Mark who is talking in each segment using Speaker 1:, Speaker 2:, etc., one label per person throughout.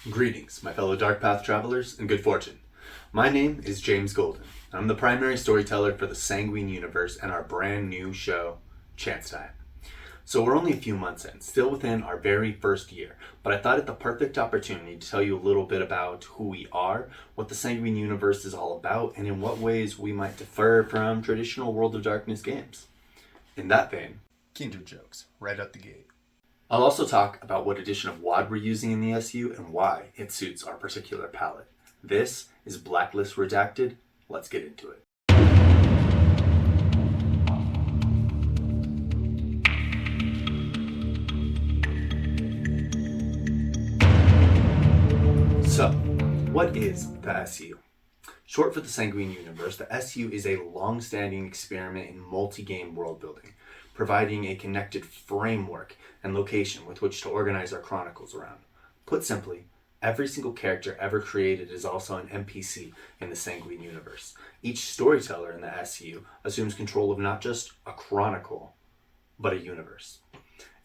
Speaker 1: Greetings, my fellow Dark Path travelers, and good fortune. My name is James Golden, and I'm the primary storyteller for the Sanguine Universe and our brand new show, Chance Time. So we're only a few months in, still within our very first year, but I thought it the perfect opportunity to tell you a little bit about who we are, what the Sanguine Universe is all about, and in what ways we might differ from traditional World of Darkness games. In that vein,
Speaker 2: Kinder jokes, right out the gate.
Speaker 1: I'll also talk about what edition of WoD we're using in the SU and why it suits our particular palette. This is Blacklist Redacted. Let's get into it. So, what is the SU? Short for the Sanguine Universe, the SU is a long-standing experiment in multi-game world building, providing a connected framework and location with which to organize our chronicles around. Put simply, every single character ever created is also an NPC in the Sanguine Universe. Each storyteller in the SU assumes control of not just a chronicle, but a universe.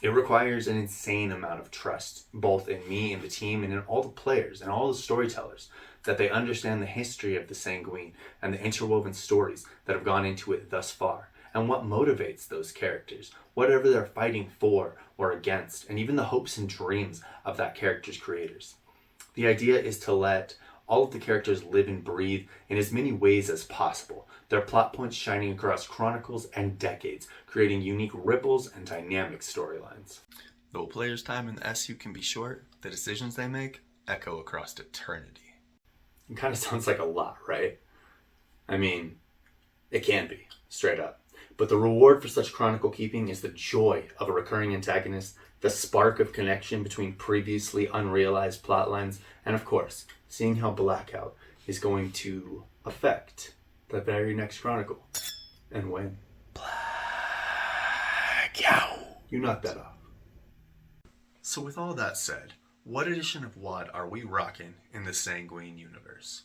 Speaker 1: It requires an insane amount of trust, both in me and the team and in all the players and all the storytellers, that they understand the history of the Sanguine and the interwoven stories that have gone into it thus far, and what motivates those characters, whatever they're fighting for or against, and even the hopes and dreams of that character's creators. The idea is to let all of the characters live and breathe in as many ways as possible, their plot points shining across chronicles and decades, creating unique ripples and dynamic storylines.
Speaker 2: Though a player's time in the SU can be short, the decisions they make echo across eternity.
Speaker 1: It kind of sounds like a lot, right? I mean, it can be, straight up. But the reward for such chronicle keeping is the joy of a recurring antagonist, the spark of connection between previously unrealized plot lines, and of course, seeing how Blackout is going to affect the very next chronicle. And when. Blackout! You knocked that off.
Speaker 2: So with all that said, what edition of WoD are we rocking in the Sanguine Universe?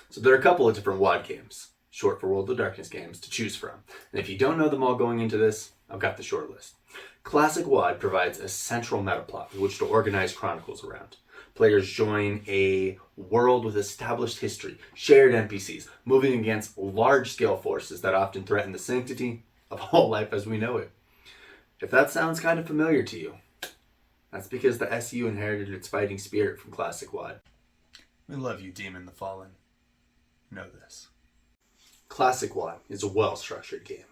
Speaker 1: So there are a couple of different WoD games, short for World of Darkness games, to choose from. And if you don't know them all going into this, I've got the short list. Classic WoD provides a central meta plot with which to organize chronicles around. Players join a world with established history, shared NPCs, moving against large-scale forces that often threaten the sanctity of all life as we know it. If that sounds kind of familiar to you, that's because the SU inherited its fighting spirit from Classic WoD.
Speaker 2: We love you, Demon the Fallen. Know this.
Speaker 1: Classic WoD is a well-structured game,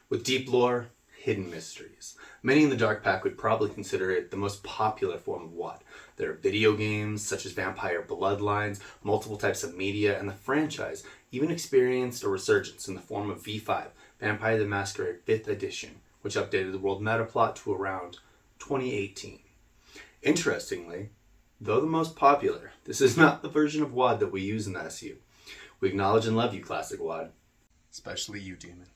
Speaker 1: with deep lore, hidden mysteries. Many in the Dark Pack would probably consider it the most popular form of WoD. There are video games such as Vampire Bloodlines, multiple types of media, and the franchise even experienced a resurgence in the form of V5, Vampire the Masquerade 5th Edition, which updated the world meta plot to around 2018. Interestingly, though the most popular, this is not the version of WoD that we use in the SU. We acknowledge and love you, Classic WoD.
Speaker 2: Especially you, Demon.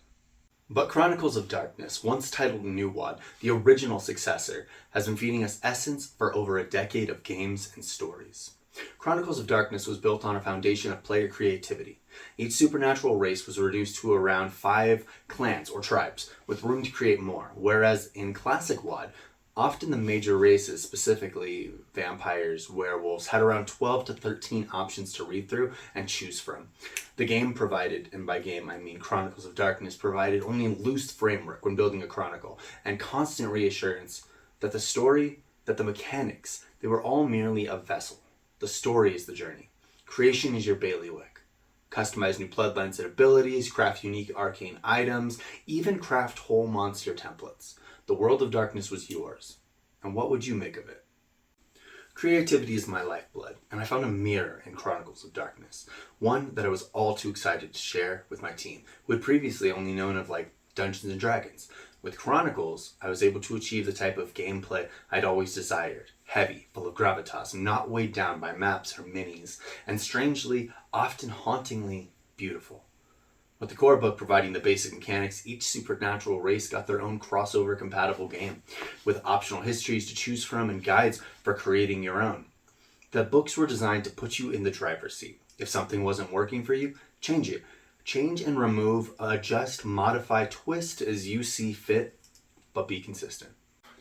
Speaker 1: But Chronicles of Darkness, once titled New WoD, the original successor, has been feeding us essence for over a decade of games and stories. Chronicles of Darkness was built on a foundation of player creativity. Each supernatural race was reduced to around 5 clans or tribes, with room to create more, whereas in Classic WoD, often the major races, specifically vampires, werewolves, had around 12 to 13 options to read through and choose from. The game provided, and by game I mean Chronicles of Darkness, provided only a loose framework when building a chronicle, and constant reassurance that the story, that the mechanics, they were all merely a vessel. The story is the journey. Creation is your bailiwick. Customize new bloodlines and abilities, craft unique arcane items, even craft whole monster templates. The world of darkness was yours. And what would you make of it? Creativity is my lifeblood, and I found a mirror in Chronicles of Darkness. One that I was all too excited to share with my team, who had previously only known of Dungeons & Dragons. With Chronicles, I was able to achieve the type of gameplay I'd always desired. Heavy, full of gravitas, not weighed down by maps or minis, and strangely, often hauntingly beautiful. With the core book providing the basic mechanics, each supernatural race got their own crossover-compatible game, with optional histories to choose from and guides for creating your own. The books were designed to put you in the driver's seat. If something wasn't working for you, change it. Change and remove, adjust, modify, twist as you see fit, but be consistent.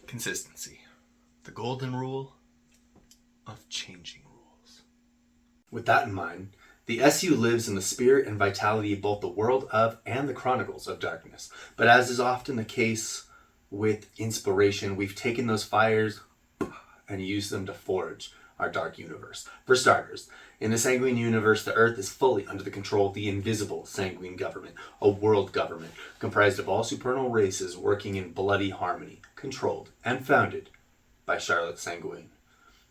Speaker 2: Consistency. The golden rule of changing rules.
Speaker 1: With that in mind, the SU lives in the spirit and vitality of both the world of and the Chronicles of Darkness. But as is often the case with inspiration, we've taken those fires and used them to forge our dark universe. For starters, in the Sanguine Universe, the Earth is fully under the control of the invisible Sanguine government, a world government comprised of all supernal races working in bloody harmony, controlled and founded by Charlotte Sanguine.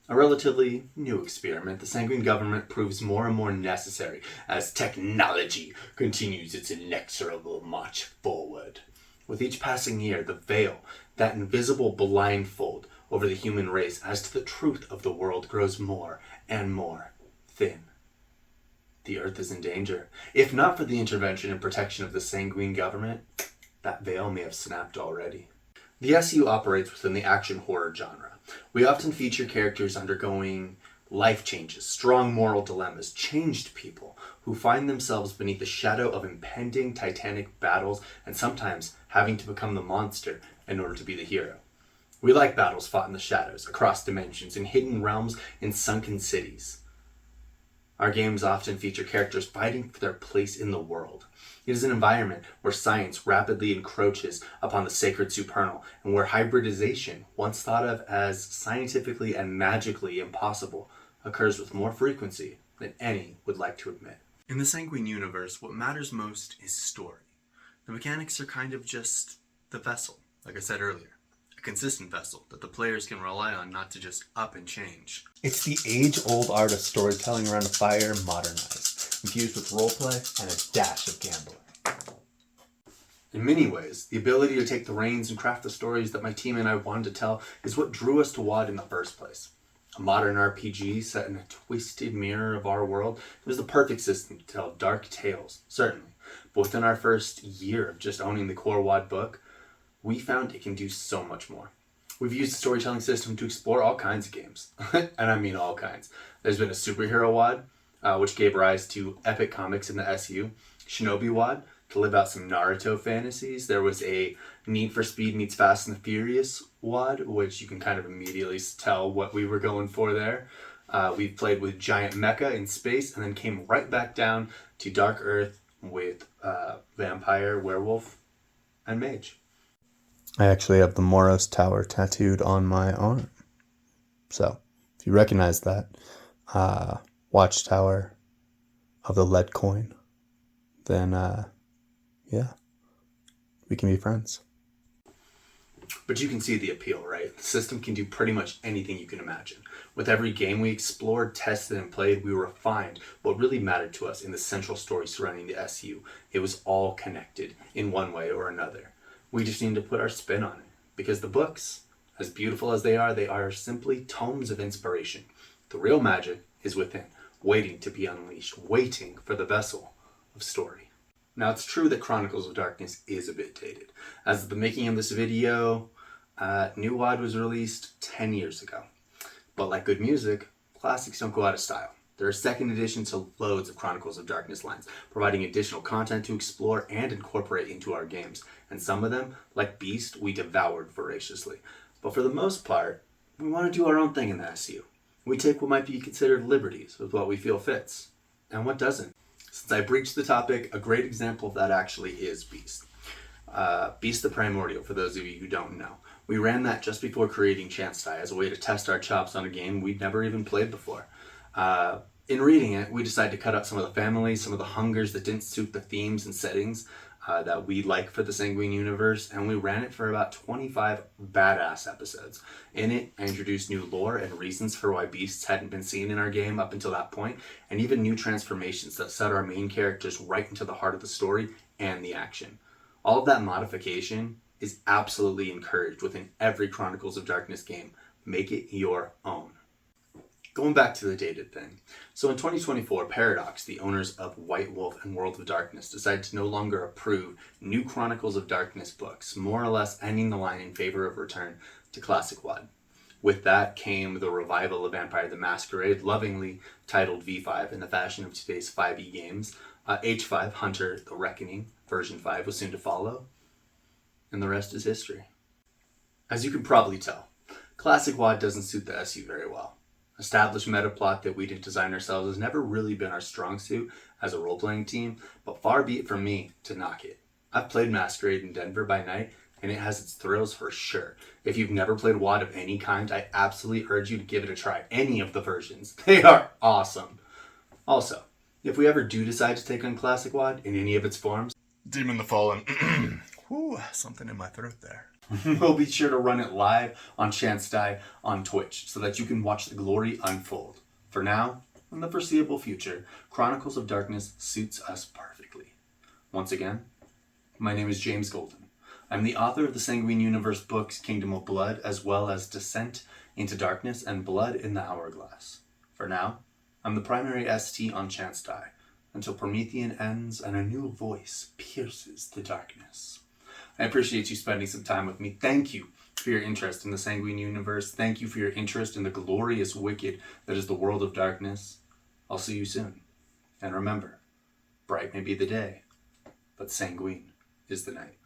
Speaker 1: A relatively new experiment, the Sanguine government proves more and more necessary as technology continues its inexorable march forward. With each passing year, the veil, that invisible blindfold over the human race as to the truth of the world, grows more and more thin. The Earth is in danger. If not for the intervention and protection of the Sanguine government, that veil may have snapped already. The SU operates within the action horror genre. We often feature characters undergoing life changes, strong moral dilemmas, changed people who find themselves beneath the shadow of impending titanic battles and sometimes having to become the monster in order to be the hero. We like battles fought in the shadows, across dimensions, in hidden realms, in sunken cities. Our games often feature characters fighting for their place in the world. It is an environment where science rapidly encroaches upon the sacred supernal, and where hybridization, once thought of as scientifically and magically impossible, occurs with more frequency than any would like to admit. In the Sanguine Universe, what matters most is story. The mechanics are kind of just the vessel, like I said earlier. A consistent vessel that the players can rely on, not to just up and change. It's the age-old art of storytelling around a fire modernized, infused with roleplay and a dash of gambling. In many ways, the ability to take the reins and craft the stories that my team and I wanted to tell is what drew us to WoD in the first place. A modern RPG set in a twisted mirror of our world, it was the perfect system to tell dark tales, certainly. But within our first year of just owning the core WoD book, we found it can do so much more. We've used the storytelling system to explore all kinds of games. And I mean all kinds. There's been a superhero WoD, which gave rise to epic comics in the SU. Shinobi WoD, to live out some Naruto fantasies. There was a Need for Speed meets Fast and the Furious WoD, which you can kind of immediately tell what we were going for there. We've played with giant mecha in space and then came right back down to Dark Earth with vampire, werewolf, and mage. I actually have the Moros Tower tattooed on my arm. So, if you recognize that, Watchtower of the lead coin, then, yeah, we can be friends. But you can see the appeal, right? The system can do pretty much anything you can imagine. With every game we explored, tested, and played, we refined what really mattered to us in the central story surrounding the SU. It was all connected in one way or another. We just need to put our spin on it, because the books, as beautiful as they are simply tomes of inspiration. The real magic is within, waiting to be unleashed, waiting for the vessel of story. Now, it's true that Chronicles of Darkness is a bit dated. As of the making of this video, New WoD was released 10 years ago. But like good music, classics don't go out of style. There are second editions to loads of Chronicles of Darkness lines, providing additional content to explore and incorporate into our games. And some of them, like Beast, we devoured voraciously. But for the most part, we want to do our own thing in the SU. We take what might be considered liberties with what we feel fits, and what doesn't. Since I breached the topic, a great example of that actually is Beast. Beast the Primordial, for those of you who don't know. We ran that just before creating Chance Die as a way to test our chops on a game we'd never even played before. In reading it, we decided to cut out some of the families, some of the hungers that didn't suit the themes and settings that we like for the Sanguine Universe, and we ran it for about 25 badass episodes. In it, I introduced new lore and reasons for why beasts hadn't been seen in our game up until that point, and even new transformations that set our main characters right into the heart of the story and the action. All of that modification is absolutely encouraged within every Chronicles of Darkness game. Make it your own. Going back to the dated thing. So in 2024, Paradox, the owners of White Wolf and World of Darkness, decided to no longer approve new Chronicles of Darkness books, more or less ending the line in favor of return to classic WoD. With that came the revival of Vampire the Masquerade, lovingly titled V5 in the fashion of today's 5e games. H5, Hunter the Reckoning, version 5, was soon to follow, and the rest is history. As you can probably tell, classic WoD doesn't suit the SU very well. Established meta plot that we didn't design ourselves has never really been our strong suit as a role-playing team, but far be it from me to knock it. I've played Masquerade in Denver by night, and it has its thrills for sure. If you've never played WoD of any kind, I absolutely urge you to give it a try. Any of the versions. They are awesome. Also, if we ever do decide to take on Classic WoD in any of its forms,
Speaker 2: Demon the Fallen. Whew, something in my throat there.
Speaker 1: we'll be sure to run it live on Chance Die on Twitch so that you can watch the glory unfold. For now, in the foreseeable future, Chronicles of Darkness suits us perfectly. Once again, my name is James Golden. I'm the author of the Sanguine Universe books Kingdom of Blood, as well as Descent into Darkness and Blood in the Hourglass. For now, I'm the primary ST on Chance Die, until Promethean ends and a new voice pierces the darkness. I appreciate you spending some time with me. Thank you for your interest in the Sanguine Universe. Thank you for your interest in the glorious wicked that is the world of darkness. I'll see you soon. And remember, bright may be the day, but sanguine is the night.